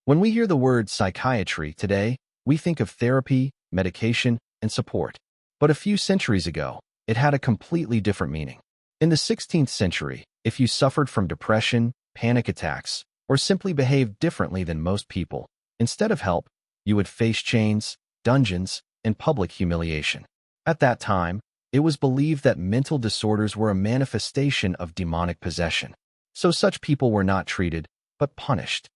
When we hear the word psychiatry today, we think of therapy, medication, and support. But a few centuries ago, it had a completely different meaning. In the 16th century, if you suffered from depression, panic attacks, or simply behaved differently than most people, instead of help, you would face chains, dungeons, and public humiliation. At that time, it was believed that mental disorders were a manifestation of demonic possession. So such people were not treated, but punished.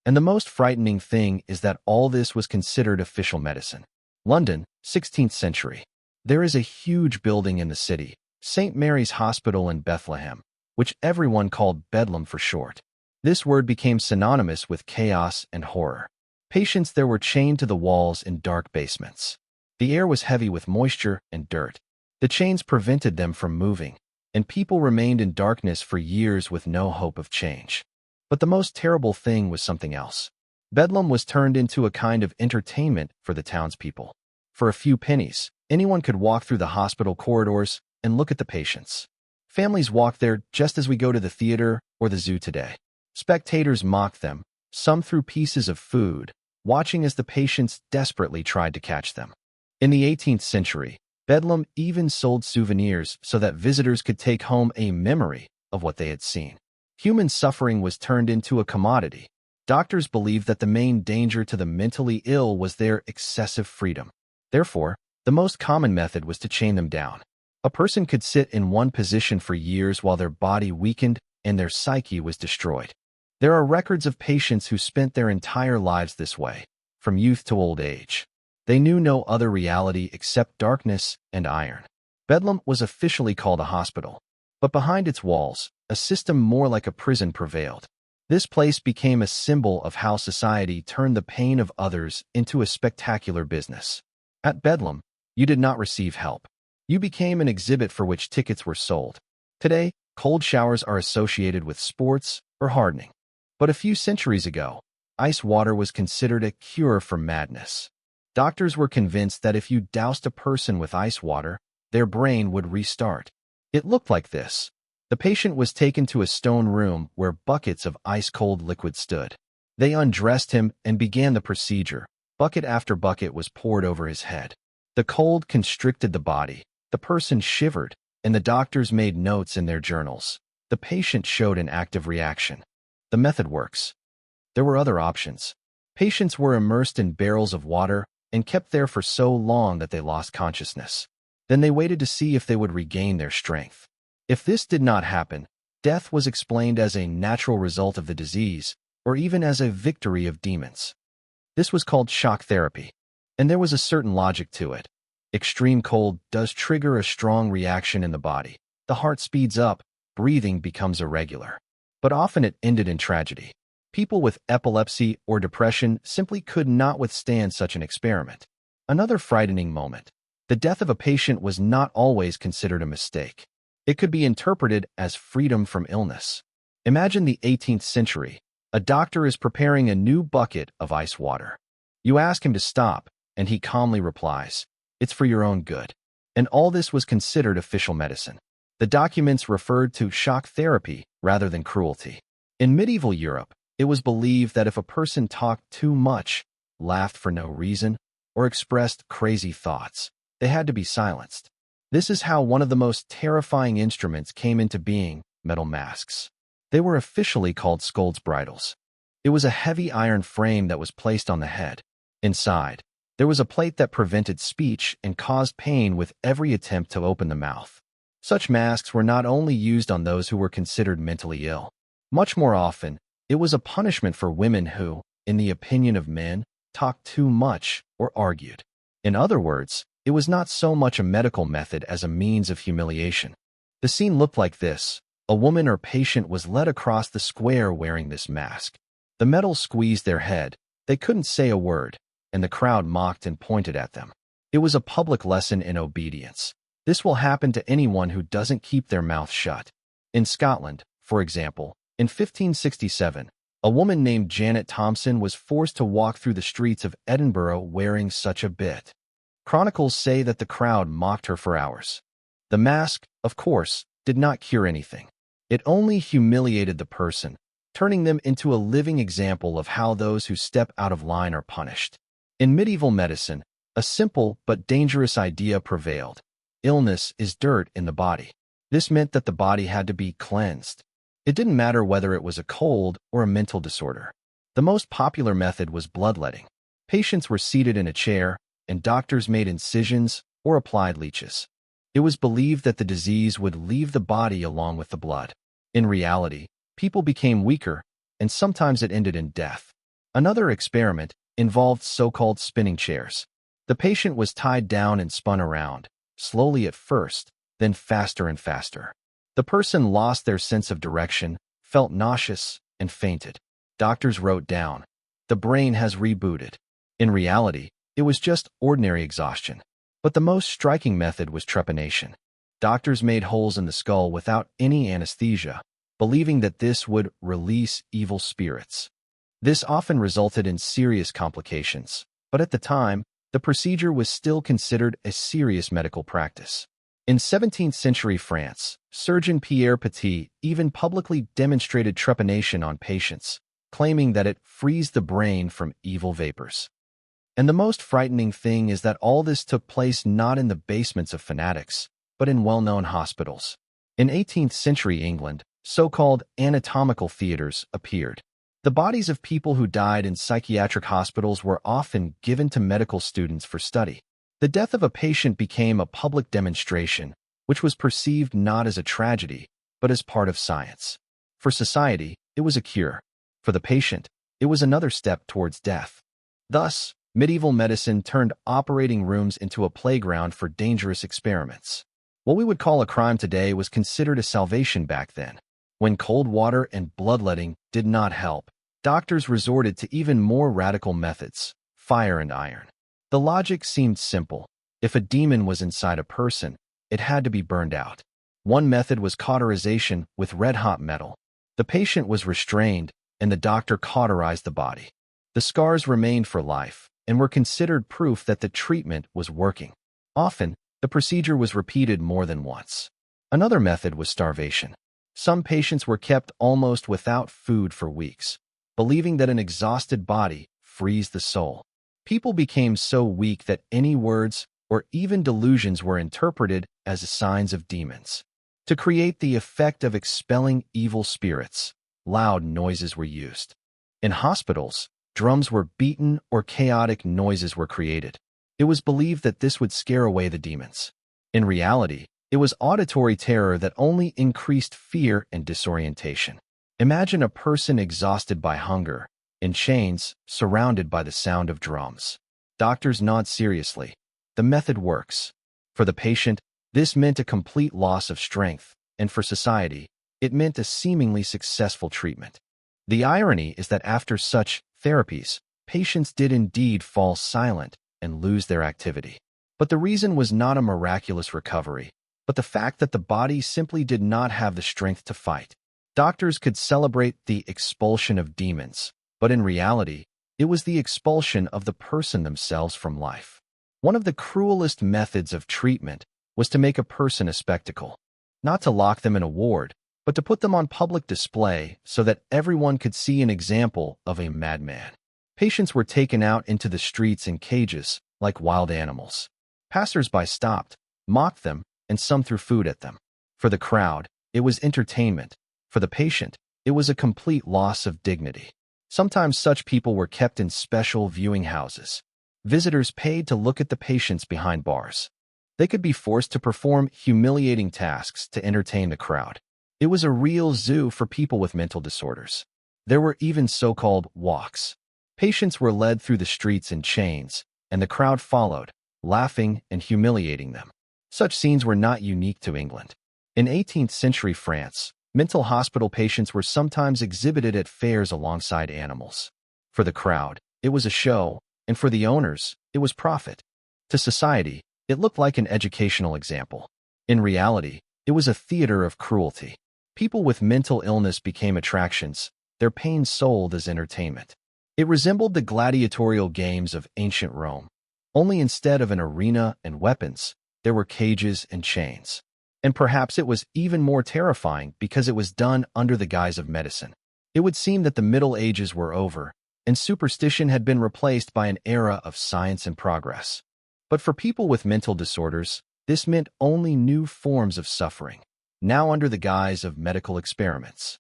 And the most frightening thing is that all this was considered official medicine. London, 16th century. There is a huge building in the city, St. Mary's Hospital in Bethlehem, which everyone called Bedlam for short. This word became synonymous with chaos and horror. Patients there were chained to the walls in dark basements. The air was heavy with moisture and dirt. The chains prevented them from moving, and people remained in darkness for years with no hope of change. But the most terrible thing was something else. Bedlam was turned into a kind of entertainment for the townspeople. For a few pennies, anyone could walk through the hospital corridors and look at the patients. Families walked there just as we go to the theater or the zoo today. Spectators mocked them, some threw pieces of food, watching as the patients desperately tried to catch them. In the 18th century, Bedlam even sold souvenirs so that visitors could take home a memory of what they had seen. Human suffering was turned into a commodity. Doctors believed that the main danger to the mentally ill was their excessive freedom. Therefore, the most common method was to chain them down. A person could sit in one position for years while their body weakened and their psyche was destroyed. There are records of patients who spent their entire lives this way, from youth to old age. They knew no other reality except darkness and iron. Bedlam was officially called a hospital, but behind its walls, a system more like a prison prevailed. This place became a symbol of how society turned the pain of others into a spectacular business. At Bedlam, you did not receive help. You became an exhibit for which tickets were sold. Today, cold showers are associated with sports or hardening. But a few centuries ago, ice water was considered a cure for madness. Doctors were convinced that if you doused a person with ice water, their brain would restart. It looked like this. The patient was taken to a stone room where buckets of ice-cold liquid stood. They undressed him and began the procedure. Bucket after bucket was poured over his head. The cold constricted the body. The person shivered, and the doctors made notes in their journals. The patient showed an active reaction. The method works. There were other options. Patients were immersed in barrels of water and kept there for so long that they lost consciousness. Then they waited to see if they would regain their strength. If this did not happen, death was explained as a natural result of the disease, or even as a victory of demons. This was called shock therapy, and there was a certain logic to it. Extreme cold does trigger a strong reaction in the body. The heart speeds up, breathing becomes irregular. But often it ended in tragedy. People with epilepsy or depression simply could not withstand such an experiment. Another frightening moment. The death of a patient was not always considered a mistake. It could be interpreted as freedom from illness. Imagine the 18th century. A doctor is preparing a new bucket of ice water. You ask him to stop, and he calmly replies, "It's for your own good." And all this was considered official medicine. The documents referred to shock therapy rather than cruelty. In medieval Europe, it was believed that if a person talked too much, laughed for no reason, or expressed crazy thoughts, they had to be silenced. This is how one of the most terrifying instruments came into being: metal masks. They were officially called scold's bridles. It was a heavy iron frame that was placed on the head. Inside, there was a plate that prevented speech and caused pain with every attempt to open the mouth. Such masks were not only used on those who were considered mentally ill. Much more often, it was a punishment for women who, in the opinion of men, talked too much or argued. In other words, it was not so much a medical method as a means of humiliation. The scene looked like this. A woman or patient was led across the square wearing this mask. The metal squeezed their head. They couldn't say a word, and the crowd mocked and pointed at them. It was a public lesson in obedience. This will happen to anyone who doesn't keep their mouth shut. In Scotland, for example, in 1567, a woman named Janet Thompson was forced to walk through the streets of Edinburgh wearing such a bit. Chronicles say that the crowd mocked her for hours. The mask, of course, did not cure anything. It only humiliated the person, turning them into a living example of how those who step out of line are punished. In medieval medicine, a simple but dangerous idea prevailed. Illness is dirt in the body. This meant that the body had to be cleansed. It didn't matter whether it was a cold or a mental disorder. The most popular method was bloodletting. Patients were seated in a chair, and doctors made incisions or applied leeches. It was believed that the disease would leave the body along with the blood. In reality, people became weaker, and sometimes it ended in death. Another experiment involved so-called spinning chairs. The patient was tied down and spun around, slowly at first, then faster and faster. The person lost their sense of direction, felt nauseous, and fainted. Doctors wrote down, "The brain has rebooted." In reality, it was just ordinary exhaustion. But the most striking method was trepanation. Doctors made holes in the skull without any anesthesia, believing that this would release evil spirits. This often resulted in serious complications, but at the time, the procedure was still considered a serious medical practice. In 17th century France, surgeon Pierre Petit even publicly demonstrated trepanation on patients, claiming that it frees the brain from evil vapors. And the most frightening thing is that all this took place not in the basements of fanatics, but in well-known hospitals. In 18th century England, so-called anatomical theaters appeared. The bodies of people who died in psychiatric hospitals were often given to medical students for study. The death of a patient became a public demonstration, which was perceived not as a tragedy, but as part of science. For society, it was a cure. For the patient, it was another step towards death. Thus, medieval medicine turned operating rooms into a playground for dangerous experiments. What we would call a crime today was considered a salvation back then. When cold water and bloodletting did not help, doctors resorted to even more radical methods, fire and iron. The logic seemed simple. If a demon was inside a person, it had to be burned out. One method was cauterization with red-hot metal. The patient was restrained, and the doctor cauterized the body. The scars remained for life and were considered proof that the treatment was working. Often, the procedure was repeated more than once. Another method was starvation. Some patients were kept almost without food for weeks, believing that an exhausted body frees the soul. People became so weak that any words or even delusions were interpreted as signs of demons. To create the effect of expelling evil spirits, loud noises were used. In hospitals, drums were beaten or chaotic noises were created. It was believed that this would scare away the demons. In reality, it was auditory terror that only increased fear and disorientation. Imagine a person exhausted by hunger, in chains, surrounded by the sound of drums. Doctors nod seriously. The method works. For the patient, this meant a complete loss of strength, and for society, it meant a seemingly successful treatment. The irony is that after such therapies, patients did indeed fall silent and lose their activity. But the reason was not a miraculous recovery, but the fact that the body simply did not have the strength to fight. Doctors could celebrate the expulsion of demons, but in reality, it was the expulsion of the person themselves from life. One of the cruelest methods of treatment was to make a person a spectacle, not to lock them in a ward, but to put them on public display so that everyone could see an example of a madman. Patients were taken out into the streets in cages, like wild animals. Passers-by stopped, mocked them, and some threw food at them. For the crowd, it was entertainment. For the patient, it was a complete loss of dignity. Sometimes such people were kept in special viewing houses. Visitors paid to look at the patients behind bars. They could be forced to perform humiliating tasks to entertain the crowd. It was a real zoo for people with mental disorders. There were even so-called walks. Patients were led through the streets in chains, and the crowd followed, laughing and humiliating them. Such scenes were not unique to England. In 18th century France, mental hospital patients were sometimes exhibited at fairs alongside animals. For the crowd, it was a show, and for the owners, it was profit. To society, it looked like an educational example. In reality, it was a theater of cruelty. People with mental illness became attractions, their pain sold as entertainment. It resembled the gladiatorial games of ancient Rome. Only instead of an arena and weapons, there were cages and chains. And perhaps it was even more terrifying because it was done under the guise of medicine. It would seem that the Middle Ages were over, and superstition had been replaced by an era of science and progress. But for people with mental disorders, this meant only new forms of suffering, now under the guise of medical experiments.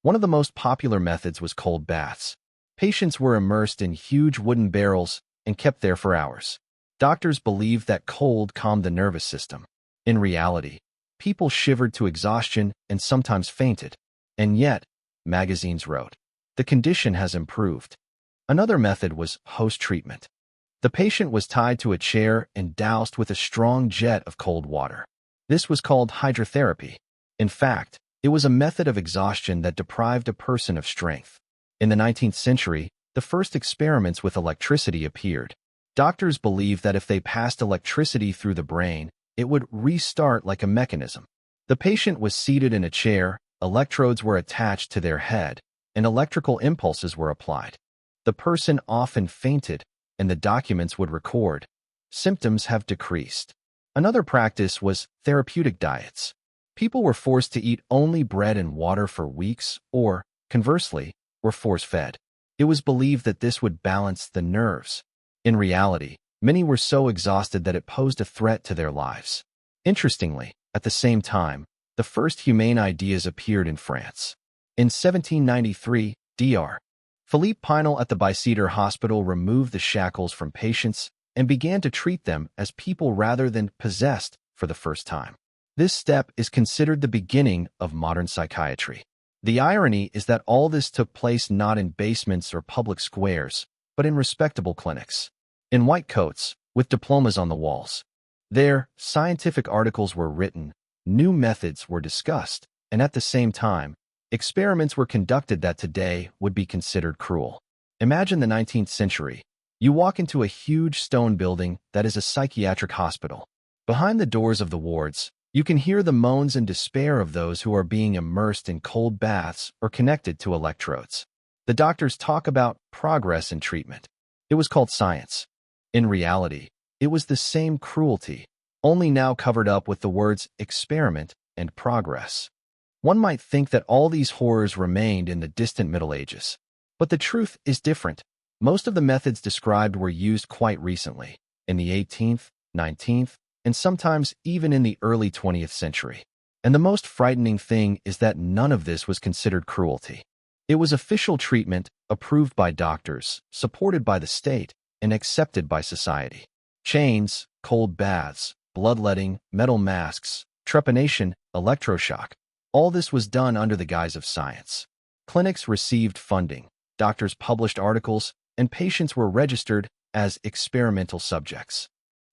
One of the most popular methods was cold baths. Patients were immersed in huge wooden barrels and kept there for hours. Doctors believed that cold calmed the nervous system. In reality, people shivered to exhaustion and sometimes fainted. And yet, magazines wrote, the condition has improved. Another method was hose treatment. The patient was tied to a chair and doused with a strong jet of cold water. This was called hydrotherapy. In fact, it was a method of exhaustion that deprived a person of strength. In the 19th century, the first experiments with electricity appeared. Doctors believed that if they passed electricity through the brain, it would restart like a mechanism. The patient was seated in a chair, electrodes were attached to their head, and electrical impulses were applied. The person often fainted, and the documents would record, symptoms have decreased. Another practice was therapeutic diets. People were forced to eat only bread and water for weeks, or, conversely, were force-fed. It was believed that this would balance the nerves. In reality, many were so exhausted that it posed a threat to their lives. Interestingly, at the same time, the first humane ideas appeared in France. In 1793, Dr. Philippe Pinel at the Bicêtre Hospital removed the shackles from patients and began to treat them as people rather than possessed for the first time. This step is considered the beginning of modern psychiatry. The irony is that all this took place not in basements or public squares, but in respectable clinics. In white coats, with diplomas on the walls. There, scientific articles were written, new methods were discussed, and at the same time, experiments were conducted that today would be considered cruel. Imagine the 19th century. You walk into a huge stone building that is a psychiatric hospital. Behind the doors of the wards, you can hear the moans and despair of those who are being immersed in cold baths or connected to electrodes. The doctors talk about progress in treatment. It was called science. In reality, it was the same cruelty, only now covered up with the words experiment and progress. One might think that all these horrors remained in the distant Middle Ages. But the truth is different. Most of the methods described were used quite recently, in the 18th, 19th, and sometimes even in the early 20th century. And the most frightening thing is that none of this was considered cruelty. It was official treatment, approved by doctors, supported by the state, and accepted by society. Chains, cold baths, bloodletting, metal masks, trepanation, electroshock. All this was done under the guise of science. Clinics received funding, doctors published articles, and patients were registered as experimental subjects.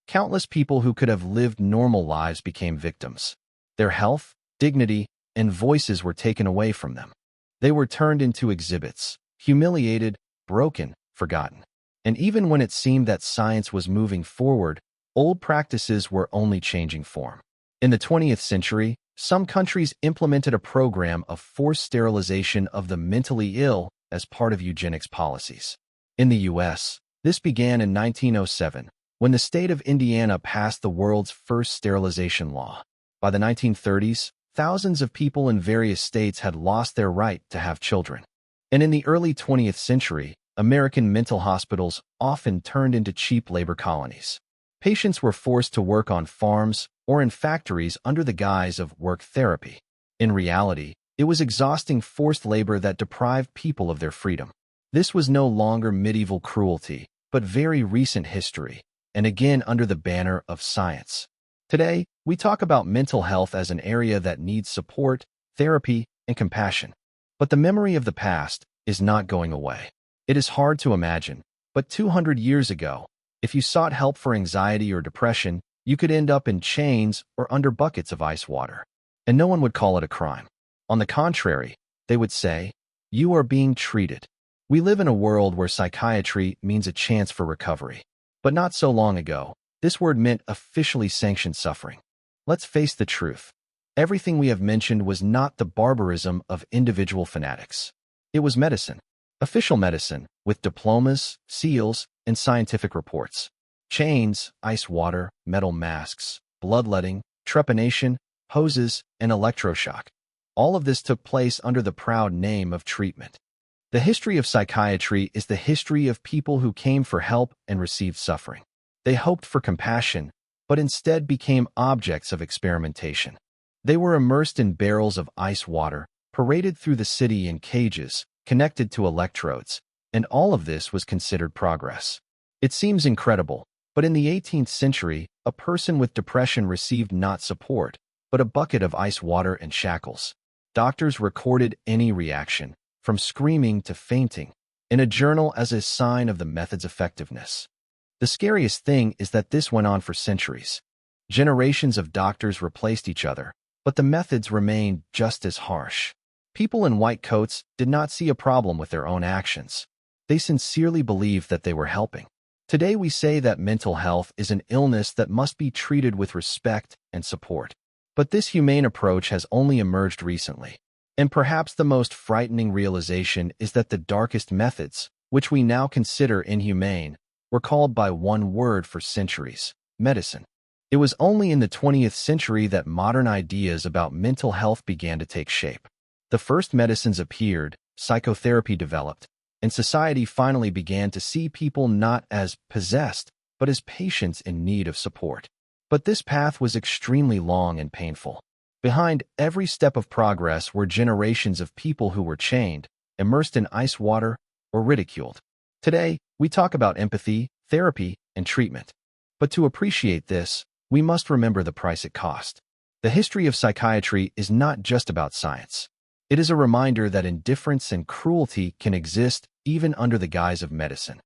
Countless people who could have lived normal lives became victims. Their health, dignity, and voices were taken away from them. They were turned into exhibits, humiliated, broken, forgotten. And even when it seemed that science was moving forward, old practices were only changing form. In the 20th century, some countries implemented a program of forced sterilization of the mentally ill as part of eugenics policies. In the U.S., this began in 1907, when the state of Indiana passed the world's first sterilization law. By the 1930s, thousands of people in various states had lost their right to have children. And in the early 20th century, American mental hospitals often turned into cheap labor colonies. Patients were forced to work on farms or in factories under the guise of work therapy. In reality, it was exhausting forced labor that deprived people of their freedom. This was no longer medieval cruelty, but very recent history, and again under the banner of science. Today, we talk about mental health as an area that needs support, therapy, and compassion. But the memory of the past is not going away. It is hard to imagine, but 200 years ago, if you sought help for anxiety or depression, you could end up in chains or under buckets of ice water. And no one would call it a crime. On the contrary, they would say, "You are being treated." We live in a world where psychiatry means a chance for recovery. But not so long ago, this word meant officially sanctioned suffering. Let's face the truth. Everything we have mentioned was not the barbarism of individual fanatics. It was medicine. Official medicine, with diplomas, seals, and scientific reports. Chains, ice water, metal masks, bloodletting, trepanation, hoses, and electroshock. All of this took place under the proud name of treatment. The history of psychiatry is the history of people who came for help and received suffering. They hoped for compassion, but instead became objects of experimentation. They were immersed in barrels of ice water, paraded through the city in cages, connected to electrodes, and all of this was considered progress. It seems incredible, but in the 18th century, a person with depression received not support, but a bucket of ice water and shackles. Doctors recorded any reaction, from screaming to fainting, in a journal as a sign of the method's effectiveness. The scariest thing is that this went on for centuries. Generations of doctors replaced each other, but the methods remained just as harsh. People in white coats did not see a problem with their own actions. They sincerely believed that they were helping. Today we say that mental health is an illness that must be treated with respect and support. But this humane approach has only emerged recently. And perhaps the most frightening realization is that the darkest methods, which we now consider inhumane, were called by one word for centuries: medicine. It was only in the 20th century that modern ideas about mental health began to take shape. The first medicines appeared, psychotherapy developed, and society finally began to see people not as possessed, but as patients in need of support. But this path was extremely long and painful. Behind every step of progress were generations of people who were chained, immersed in ice water, or ridiculed. Today, we talk about empathy, therapy, and treatment. But to appreciate this, we must remember the price it cost. The history of psychiatry is not just about science. It is a reminder that indifference and cruelty can exist even under the guise of medicine.